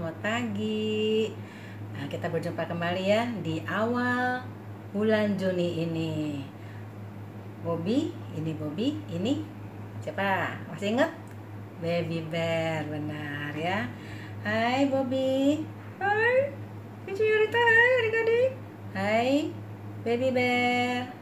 selamat pagi. Nah, kita berjumpa kembali ya di awal bulan Juni ini. Bobby, ini siapa? Masih ingat? Baby Bear, benar ya. Hai Bobby. Hai. Cici Yurita, hai adik-adik. Hai Baby Bear.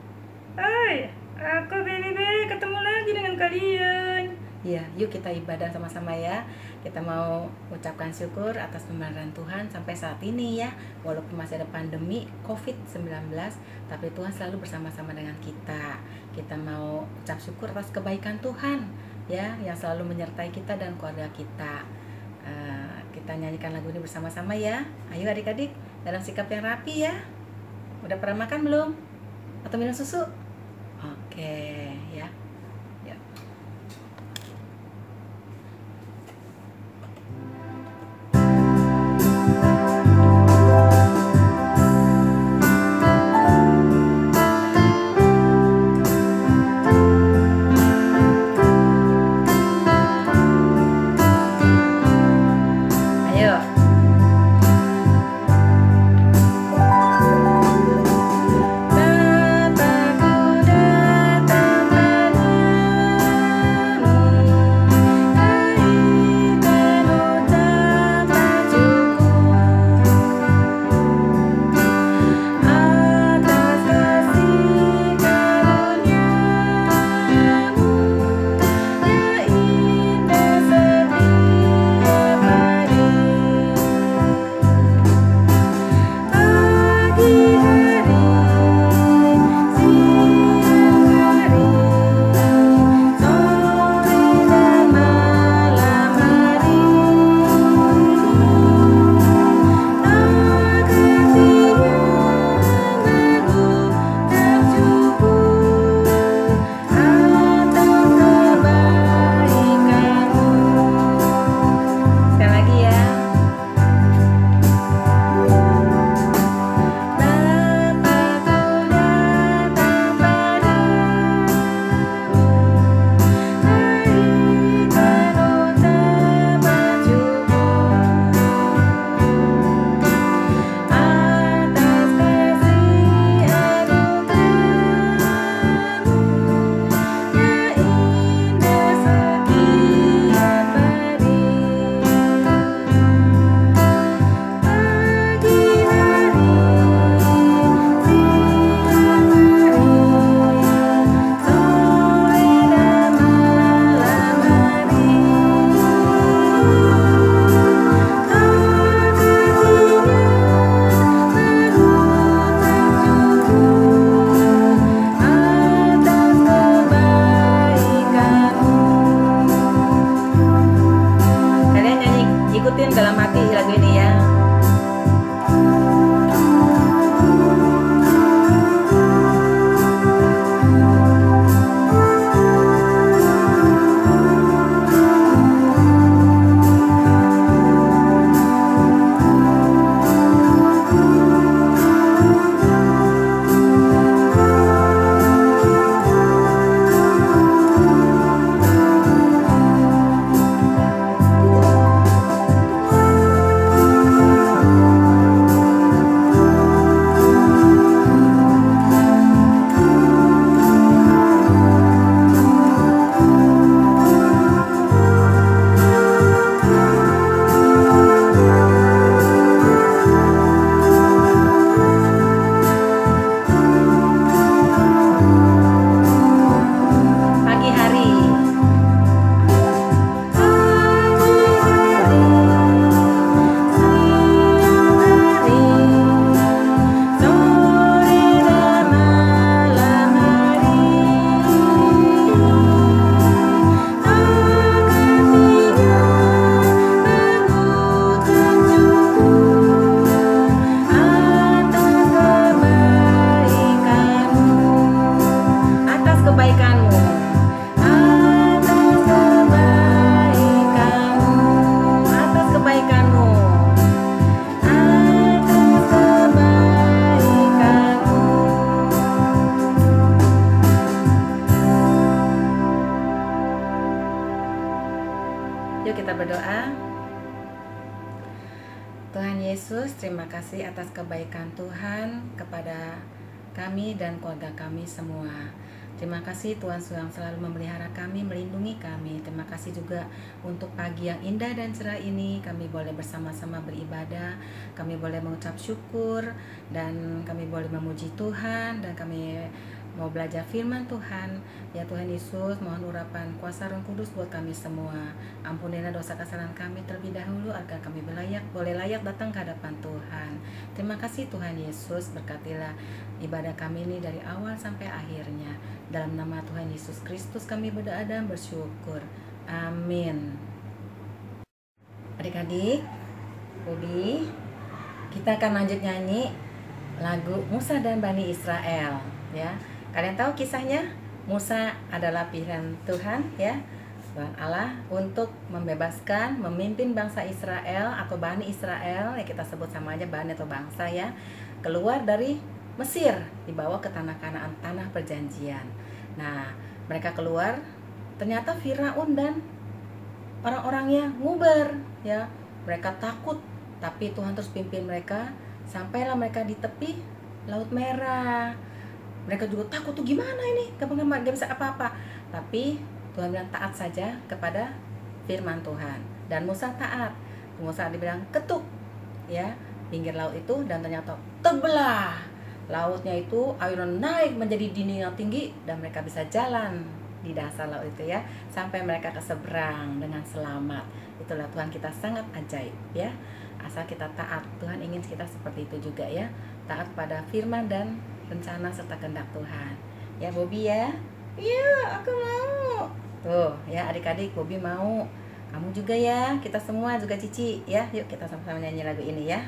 Hai, aku Baby Bear, ketemu lagi dengan kalian. Ya, yuk kita ibadah sama-sama ya. Kita mau ucapkan syukur atas pemeliharaan Tuhan sampai saat ini ya. Walaupun masih ada pandemi COVID-19, tapi Tuhan selalu bersama-sama dengan kita. Kita mau ucap syukur atas kebaikan Tuhan ya, yang selalu menyertai kita dan keluarga kita. Kita nyanyikan lagu ini bersama-sama ya. Ayo adik-adik, dalam sikap yang rapi ya. Udah pernah makan belum? Atau minum susu? Oke ya. Yuk. Dalam hati lagu ini ya. Tuhan Yesus, terima kasih atas kebaikan Tuhan kepada kami dan keluarga kami semua. Terima kasih Tuhan yang selalu memelihara kami, melindungi kami. Terima kasih juga untuk pagi yang indah dan cerah ini. Kami boleh bersama-sama beribadah, kami boleh mengucap syukur, dan kami boleh memuji Tuhan, dan kami mau belajar firman Tuhan. Ya Tuhan Yesus, mohon urapan kuasa Roh Kudus buat kami semua. Ampunilah dosa kesalahan kami terlebih dahulu agar kami boleh layak datang ke hadapan Tuhan. Terima kasih Tuhan Yesus, berkatilah ibadah kami ini dari awal sampai akhirnya. Dalam nama Tuhan Yesus Kristus kami berdoa dan bersyukur. Amin. Adik-adik, Bobby, kita akan lanjut nyanyi lagu Musa dan Bani Israel, ya. Kalian tahu kisahnya? Musa adalah pilihan Tuhan, ya, Tuhan Allah untuk membebaskan, memimpin bangsa Israel atau Bani Israel, ya kita sebut sama aja Bani atau bangsa, ya, keluar dari Mesir, dibawa ke tanah Kanaan, tanah perjanjian. Nah, mereka keluar, ternyata Firaun dan orang-orangnya nguber, ya. Mereka takut, tapi Tuhan terus pimpin mereka sampailah mereka di tepi Laut Merah. Mereka juga takut tuh, gimana ini, gak bisa apa-apa. Tapi Tuhan bilang taat saja kepada firman Tuhan, dan Musa taat. Musa dibilang ketuk, ya, pinggir laut itu, dan ternyata terbelah lautnya itu, airnya naik menjadi dinding yang tinggi, dan mereka bisa jalan di dasar laut itu, ya, sampai mereka ke seberang dengan selamat. Itulah Tuhan kita sangat ajaib, ya. Asal kita taat, Tuhan ingin kita seperti itu juga, ya, taat pada firman dan rencana serta kehendak Tuhan. Ya Bobby, ya. Iya, aku mau. Tuh, ya adik-adik, Bobby mau. Kamu juga, ya. Kita semua juga Cici, ya. Yuk kita sama-sama nyanyi lagu ini, ya.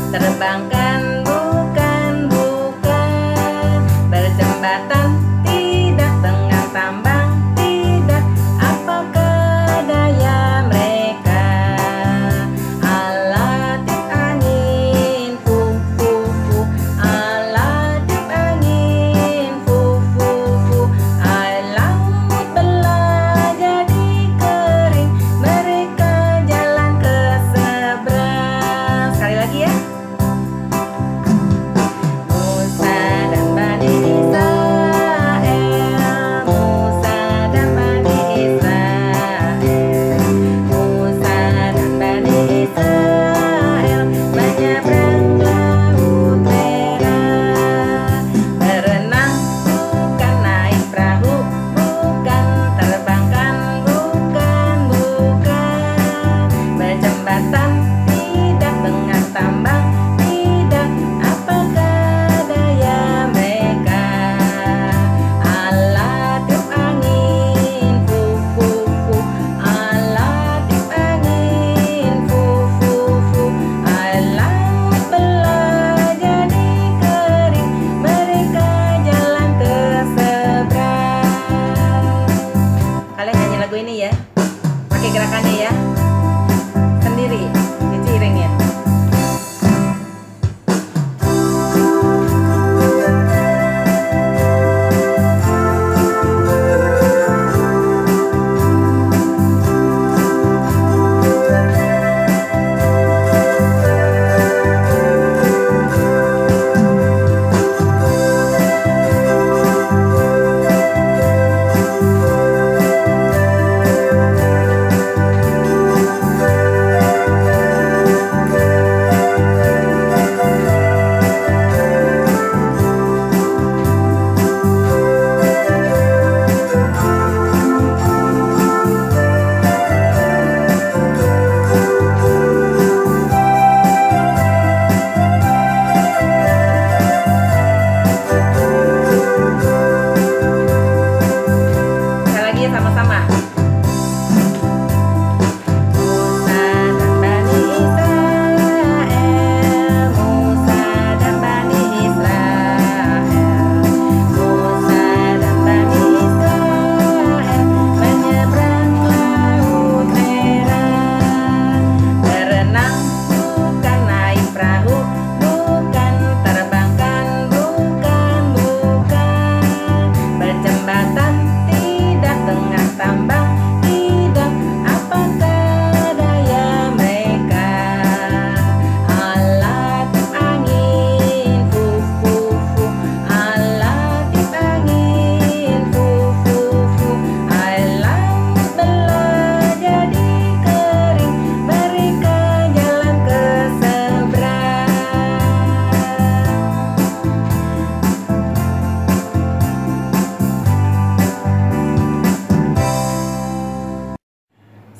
Terbangkan bukan berjembatan tidak, tengah tambang tidak, apakah daya mereka? Alat tiup angin fu fu fu, alat tiup angin fu fu fu, air laut belah jadi kering, mereka jalan ke seberang. Sekali lagi, ya.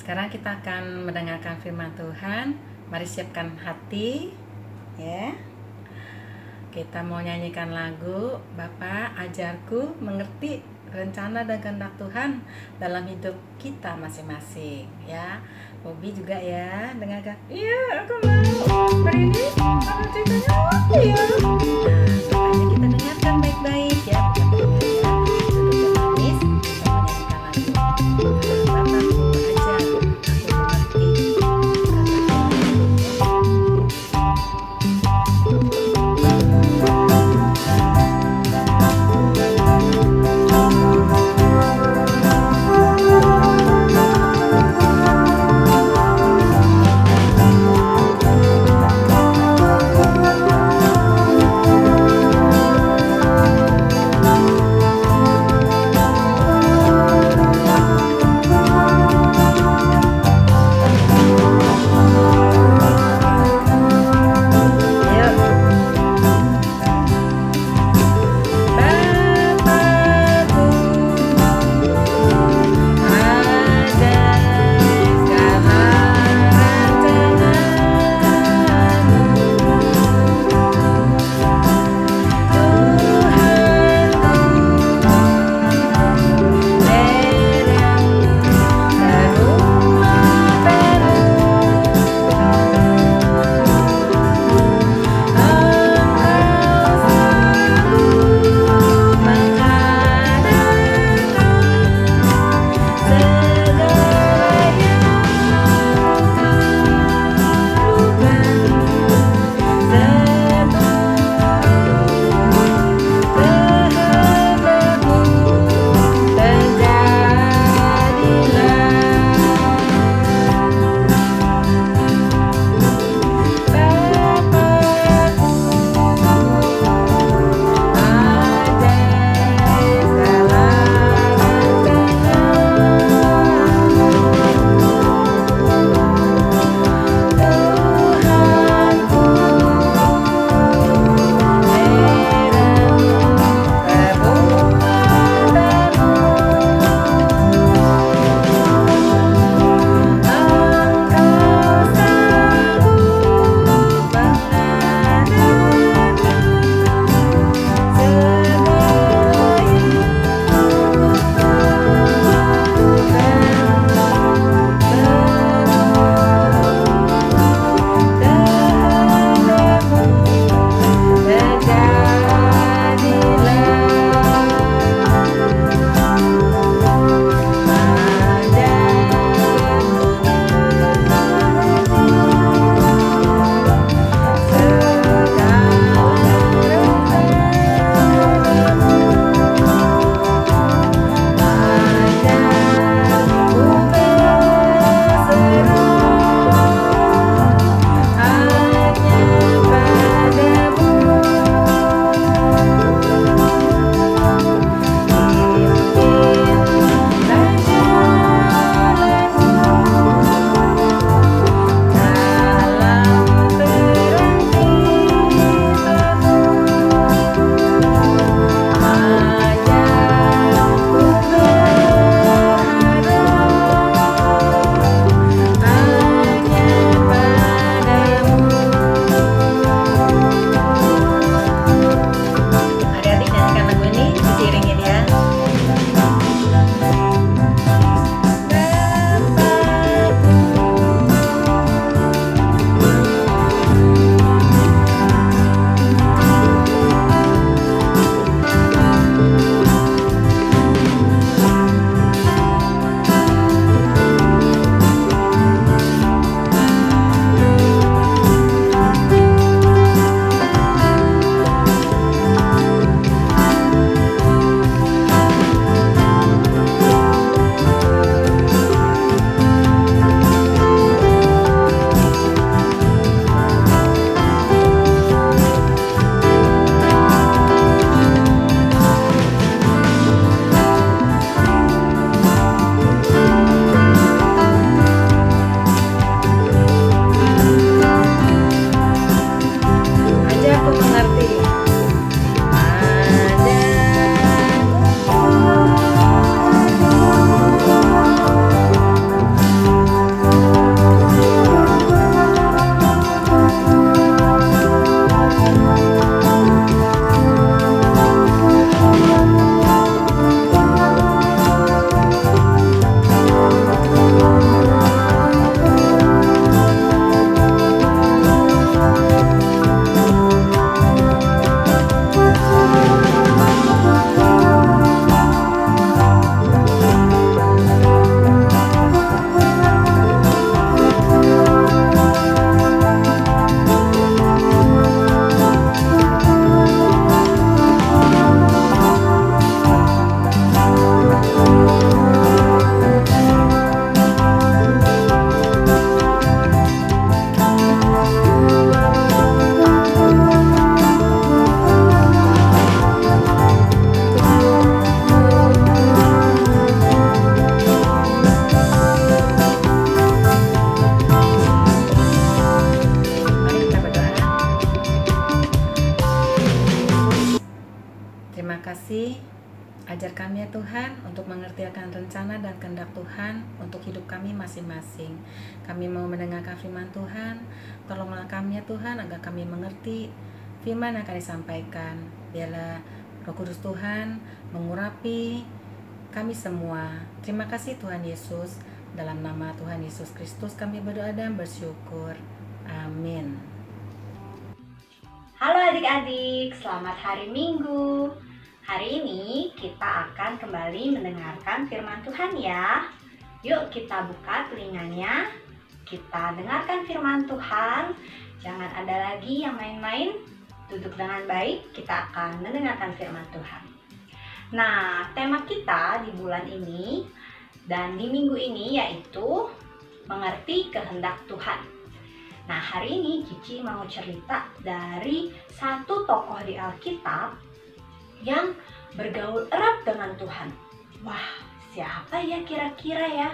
Sekarang kita akan mendengarkan firman Tuhan. Mari siapkan hati, ya. Kita mau nyanyikan lagu Bapa ajarku mengerti rencana dan kehendak Tuhan dalam hidup kita masing-masing, ya. Bobby juga ya, dengarkan. Iya, aku mau. Hari ini aku ceritanya apa ya? Nah, makanya kita dengarkan baik-baik ya. Duduk manis, kita menyanyikan lagu. Bapakku ajar aku mengerti kami ya Tuhan, untuk mengerti akan rencana dan kehendak Tuhan untuk hidup kami masing-masing. Kami mau mendengarkan firman Tuhan, tolonglah kami ya Tuhan agar kami mengerti firman yang akan disampaikan. Biarlah Roh Kudus Tuhan mengurapi kami semua. Terima kasih Tuhan Yesus. Dalam nama Tuhan Yesus Kristus kami berdoa dan bersyukur. Amin. Halo adik-adik, selamat hari Minggu. Hari ini kita akan kembali mendengarkan firman Tuhan ya. Yuk kita buka telinganya, kita dengarkan firman Tuhan. Jangan ada lagi yang main-main, duduk dengan baik, kita akan mendengarkan firman Tuhan. Nah, tema kita di bulan ini dan di minggu ini yaitu mengerti kehendak Tuhan. Nah, hari ini Cici mau cerita dari satu tokoh di Alkitab yang bergaul erat dengan Tuhan. Wah, siapa ya kira-kira ya?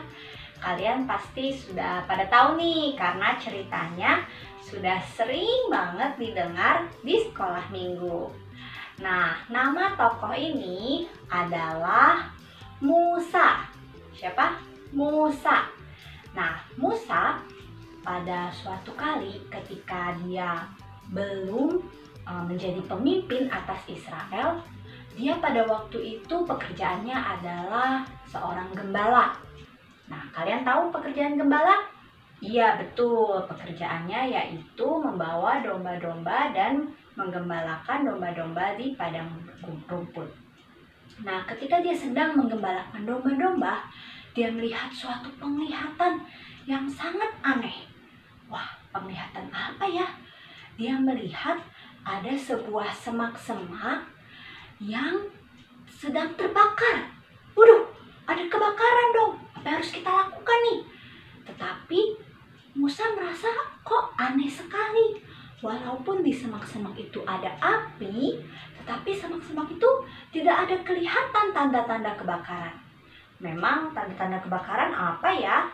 Kalian pasti sudah pada tahu nih, karena ceritanya sudah sering banget didengar di sekolah minggu. Nah, nama tokoh ini adalah Musa. Siapa? Musa. Nah, Musa pada suatu kali ketika dia belum menjadi pemimpin atas Israel, dia pada waktu itu pekerjaannya adalah seorang gembala. Nah, kalian tahu pekerjaan gembala? Iya, betul. Pekerjaannya yaitu membawa domba-domba dan menggembalakan domba-domba di padang rumput. Nah, ketika dia sedang menggembalakan domba-domba, dia melihat suatu penglihatan yang sangat aneh. Wah, penglihatan apa ya? Dia melihat ada sebuah semak-semak yang sedang terbakar. Waduh, ada kebakaran dong. Apa yang harus kita lakukan nih? Tetapi Musa merasa kok aneh sekali. Walaupun di semak-semak itu ada api, tetapi semak-semak itu tidak ada kelihatan tanda-tanda kebakaran. Memang tanda-tanda kebakaran apa ya?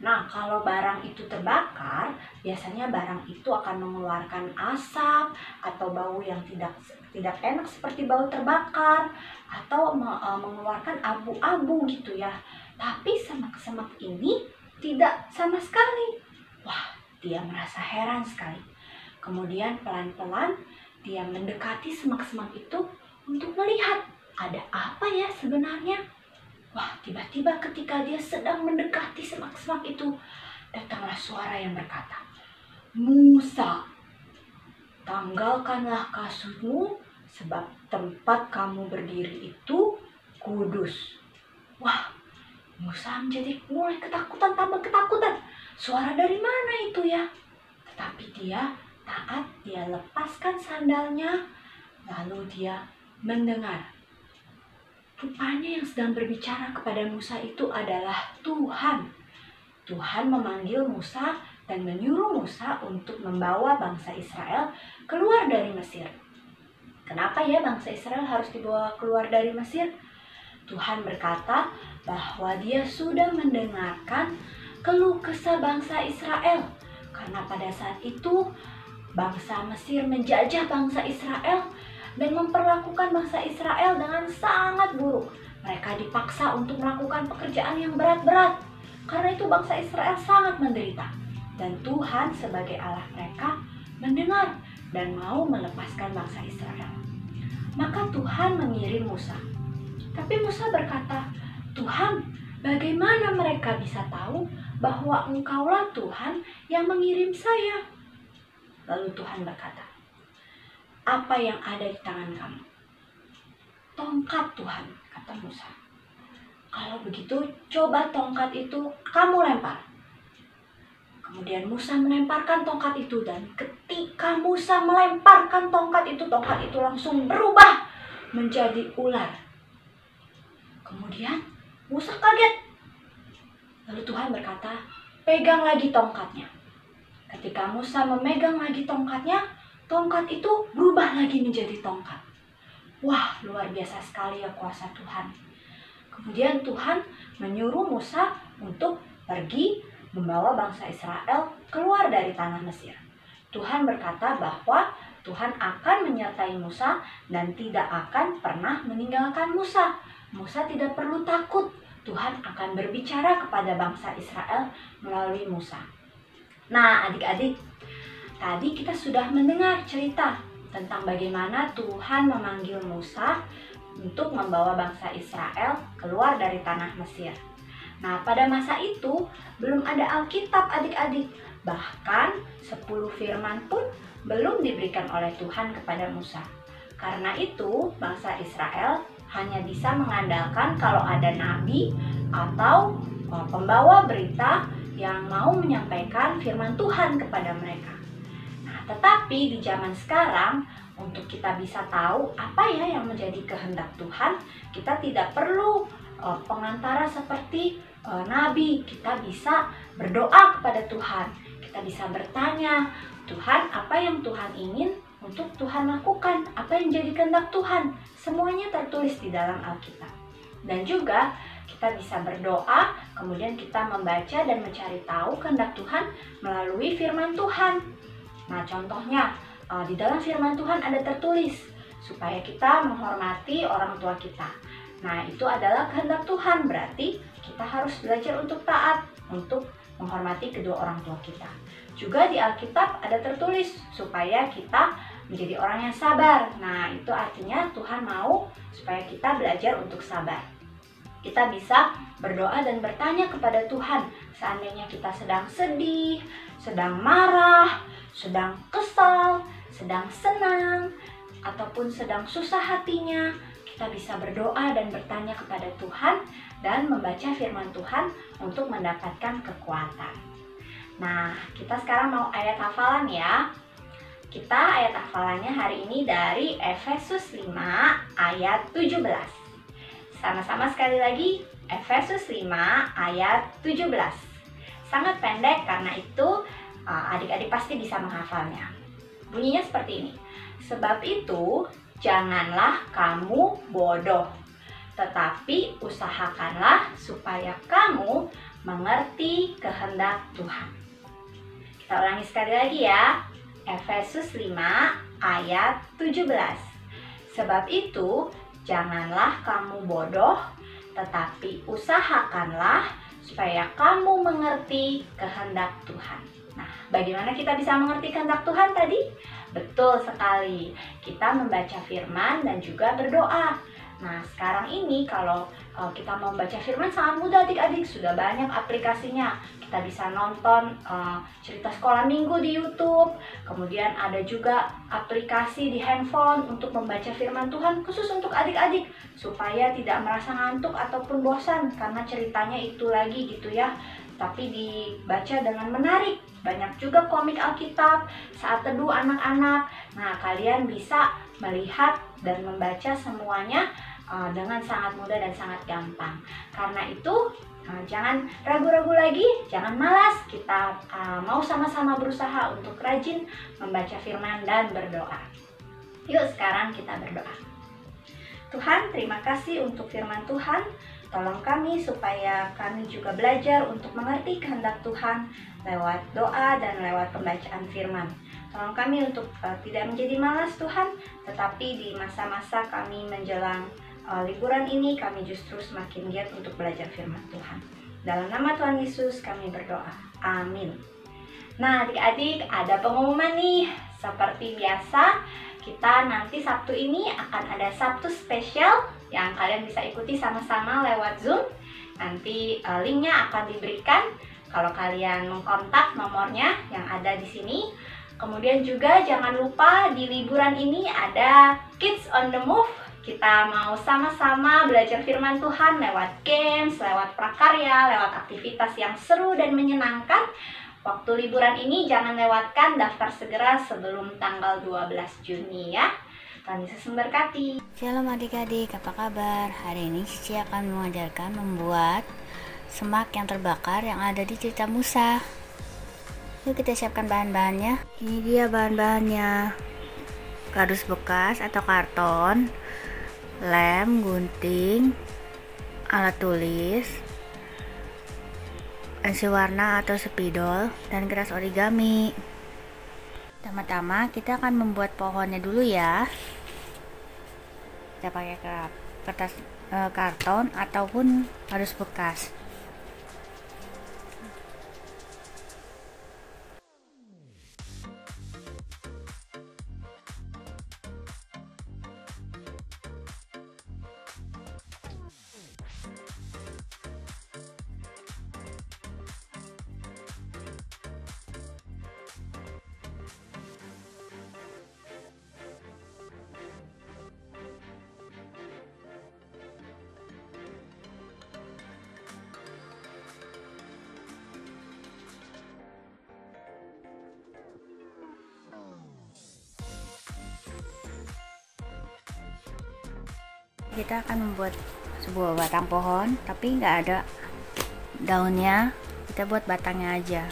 Nah, kalau barang itu terbakar, biasanya barang itu akan mengeluarkan asap atau bau yang tidak enak seperti bau terbakar, atau mengeluarkan abu-abu gitu ya. Tapi semak-semak ini tidak sama sekali. Wah, dia merasa heran sekali. Kemudian pelan-pelan dia mendekati semak-semak itu untuk melihat ada apa ya sebenarnya. Wah, tiba-tiba ketika dia sedang mendekati semak-semak itu, datanglah suara yang berkata, "Musa, tanggalkanlah kasurmu, sebab tempat kamu berdiri itu kudus." Wah, Musa menjadi mulai ketakutan, tambah ketakutan. Suara dari mana itu ya? Tetapi dia taat, dia lepaskan sandalnya, lalu dia mendengar. Rupanya yang sedang berbicara kepada Musa itu adalah Tuhan. Tuhan memanggil Musa dan menyuruh Musa untuk membawa bangsa Israel keluar dari Mesir. Kenapa ya bangsa Israel harus dibawa keluar dari Mesir? Tuhan berkata bahwa dia sudah mendengarkan keluh kesah bangsa Israel. Karena pada saat itu bangsa Mesir menjajah bangsa Israel dan memperlakukan bangsa Israel dengan sangat buruk. Mereka dipaksa untuk melakukan pekerjaan yang berat-berat. Karena itu bangsa Israel sangat menderita. Dan Tuhan sebagai Allah mereka mendengar dan mau melepaskan bangsa Israel. Maka Tuhan mengirim Musa. Tapi Musa berkata, "Tuhan, bagaimana mereka bisa tahu bahwa Engkaulah Tuhan yang mengirim saya?" Lalu Tuhan berkata, "Apa yang ada di tangan kamu?" "Tongkat Tuhan," kata Musa. "Kalau begitu, coba tongkat itu kamu lempar." Kemudian Musa melemparkan tongkat itu, dan ketika Musa melemparkan tongkat itu langsung berubah menjadi ular. Kemudian Musa kaget. Lalu Tuhan berkata, "Pegang lagi tongkatnya." Ketika Musa memegang lagi tongkatnya, tongkat itu berubah lagi menjadi tongkat. Wah, luar biasa sekali ya kuasa Tuhan. Kemudian Tuhan menyuruh Musa untuk pergi membawa bangsa Israel keluar dari tanah Mesir. Tuhan berkata bahwa Tuhan akan menyertai Musa dan tidak akan pernah meninggalkan Musa. Musa tidak perlu takut. Tuhan akan berbicara kepada bangsa Israel melalui Musa. Nah, adik-adik, tadi kita sudah mendengar cerita tentang bagaimana Tuhan memanggil Musa untuk membawa bangsa Israel keluar dari tanah Mesir. Nah, pada masa itu belum ada Alkitab, adik-adik. Bahkan 10 firman pun belum diberikan oleh Tuhan kepada Musa. Karena itu, bangsa Israel hanya bisa mengandalkan kalau ada nabi atau pembawa berita yang mau menyampaikan firman Tuhan kepada mereka. Nah, tetapi di zaman sekarang, untuk kita bisa tahu apa ya yang menjadi kehendak Tuhan, kita tidak perlu pengantara seperti nabi. Kita bisa berdoa kepada Tuhan. Kita bisa bertanya, Tuhan, apa yang Tuhan ingin untuk Tuhan lakukan? Apa yang jadi kehendak Tuhan? Semuanya tertulis di dalam Alkitab. Dan juga kita bisa berdoa, kemudian kita membaca dan mencari tahu kehendak Tuhan melalui firman Tuhan. Nah, contohnya di dalam firman Tuhan ada tertulis supaya kita menghormati orang tua kita. Nah, itu adalah kehendak Tuhan, berarti kita harus belajar untuk taat, untuk menghormati kedua orang tua kita. Juga di Alkitab ada tertulis supaya kita menjadi orang yang sabar. Nah, itu artinya Tuhan mau supaya kita belajar untuk sabar. Kita bisa berdoa dan bertanya kepada Tuhan. Seandainya kita sedang sedih, sedang marah, sedang kesal, sedang senang, ataupun sedang susah hatinya, kita bisa berdoa dan bertanya kepada Tuhan dan membaca firman Tuhan untuk mendapatkan kekuatan. Nah, kita sekarang mau ayat hafalan ya. Kita ayat hafalannya hari ini dari Efesus 5 ayat 17. Sama-sama sekali lagi, Efesus 5 ayat 17. Sangat pendek, karena itu adik-adik pasti bisa menghafalnya. Bunyinya seperti ini. Sebab itu, janganlah kamu bodoh, tetapi usahakanlah supaya kamu mengerti kehendak Tuhan. Kita ulangi sekali lagi ya. Efesus 5 ayat 17. Sebab itu, janganlah kamu bodoh, tetapi usahakanlah supaya kamu mengerti kehendak Tuhan. Nah, bagaimana kita bisa mengerti kehendak Tuhan tadi? Betul sekali, kita membaca firman dan juga berdoa. Nah, sekarang ini kalau kita mau membaca firman sangat mudah adik-adik, sudah banyak aplikasinya. Kita bisa nonton cerita sekolah minggu di YouTube, kemudian ada juga aplikasi di handphone untuk membaca firman Tuhan khusus untuk adik-adik, supaya tidak merasa ngantuk ataupun bosan karena ceritanya itu lagi gitu ya, tapi dibaca dengan menarik. Banyak juga komik Alkitab, saat teduh anak-anak. Nah, kalian bisa melihat dan membaca semuanya dengan sangat mudah dan sangat gampang. Karena itu, jangan ragu-ragu lagi, jangan malas. Kita mau sama-sama berusaha untuk rajin membaca firman dan berdoa. Yuk, sekarang kita berdoa. Tuhan, terima kasih untuk firman Tuhan. Tolong kami supaya kami juga belajar untuk mengerti kehendak Tuhan lewat doa dan lewat pembacaan firman. Tolong kami untuk tidak menjadi malas Tuhan, tetapi di masa-masa kami menjelang liburan ini, kami justru semakin giat untuk belajar firman Tuhan. Dalam nama Tuhan Yesus kami berdoa. Amin. Nah, adik-adik, ada pengumuman nih. Seperti biasa, kita nanti Sabtu ini akan ada Sabtu spesial yang kalian bisa ikuti sama-sama lewat Zoom. Nanti linknya akan diberikan kalau kalian mengkontak nomornya yang ada di sini. Kemudian juga jangan lupa di liburan ini ada Kids on the Move. Kita mau sama-sama belajar firman Tuhan lewat games, lewat prakarya, lewat aktivitas yang seru dan menyenangkan. Waktu liburan ini jangan lewatkan, daftar segera sebelum tanggal 12 Juni ya. Tuhan Yesus memberkati. Shalom adik-adik, apa kabar? Hari ini Cici akan mengajarkan membuat semak yang terbakar yang ada di cerita Musa. Yuk kita siapkan bahan-bahannya. Ini dia bahan-bahannya. Kardus bekas atau karton, lem, gunting, alat tulis, pensil warna atau spidol, dan kertas origami. Pertama-tama kita akan membuat pohonnya dulu ya. Kita pakai kertas karton ataupun kardus bekas. Kita akan membuat sebuah batang pohon, tapi nggak ada daunnya, kita buat batangnya aja.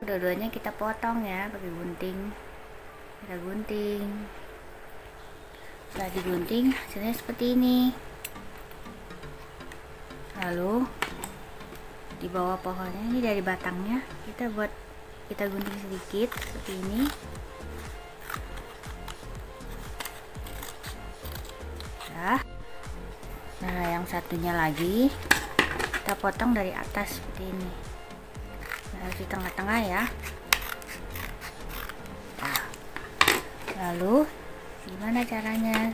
Dua-duanya kita potong ya pakai gunting. Kita gunting. Setelah digunting hasilnya seperti ini. Lalu di bawah pohonnya ini dari batangnya kita gunting sedikit seperti ini. Nah, yang satunya lagi kita potong dari atas seperti ini. Harus di tengah-tengah ya. Nah, lalu gimana caranya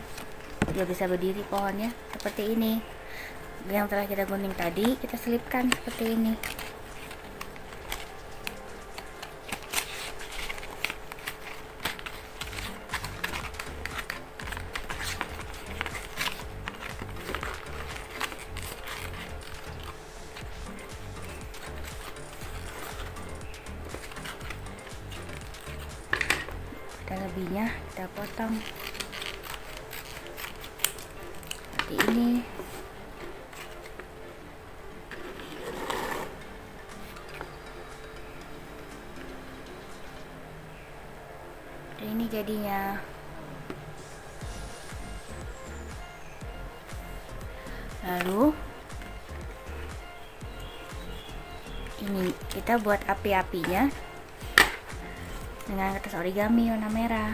dia bisa berdiri pohonnya seperti ini? Yang telah kita gunting tadi kita selipkan seperti ini. Lebihnya kita potong seperti ini. Ini jadinya. Lalu ini kita buat api-apinya dengan kertas origami warna merah.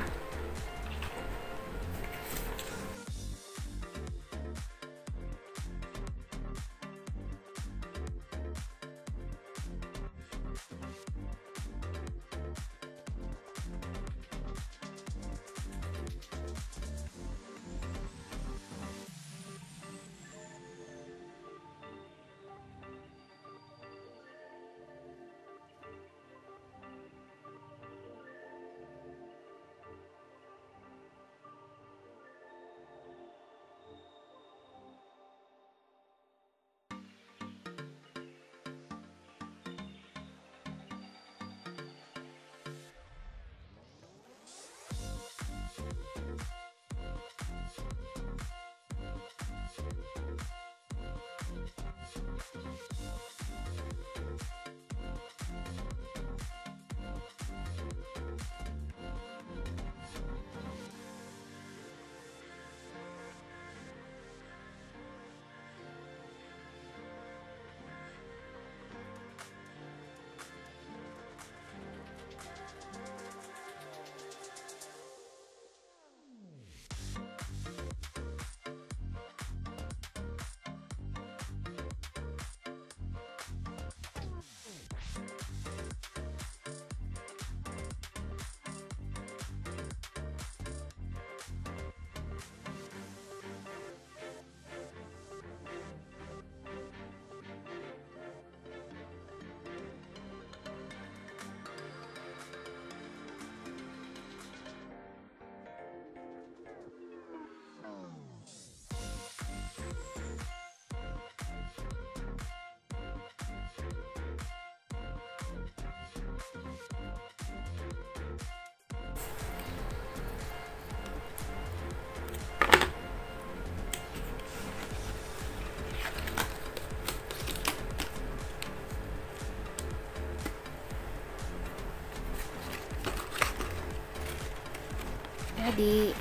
Jadi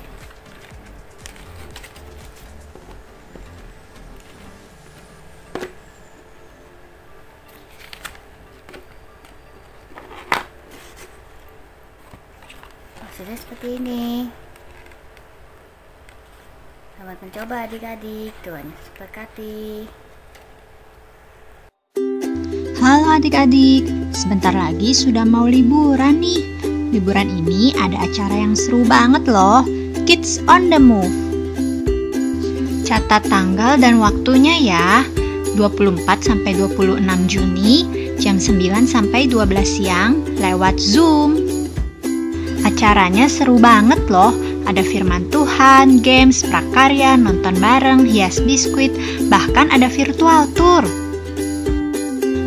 hasilnya seperti ini. Selamat mencoba adik-adik, Tuhan Yesus berkati. Halo adik-adik, sebentar lagi sudah mau liburan nih. Liburan ini ada acara yang seru banget loh, Kids on the Move. Catat tanggal dan waktunya ya, 24-26 Juni, jam 9 sampai 12 siang lewat Zoom. Acaranya seru banget loh, ada firman Tuhan, games, prakarya, nonton bareng, hias biskuit, bahkan ada virtual tour.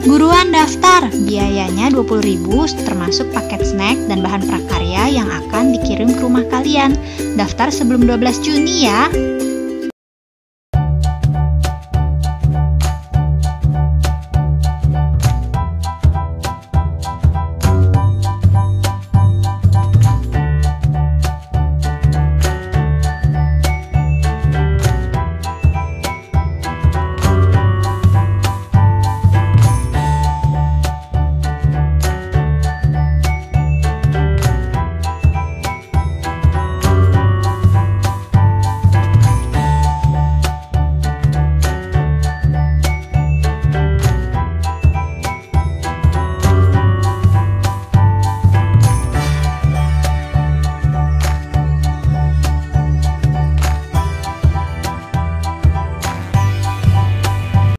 Buruan daftar, biayanya 20.000 termasuk paket snack dan bahan prakarya yang akan dikirim ke rumah kalian. Daftar sebelum 12 Juni ya.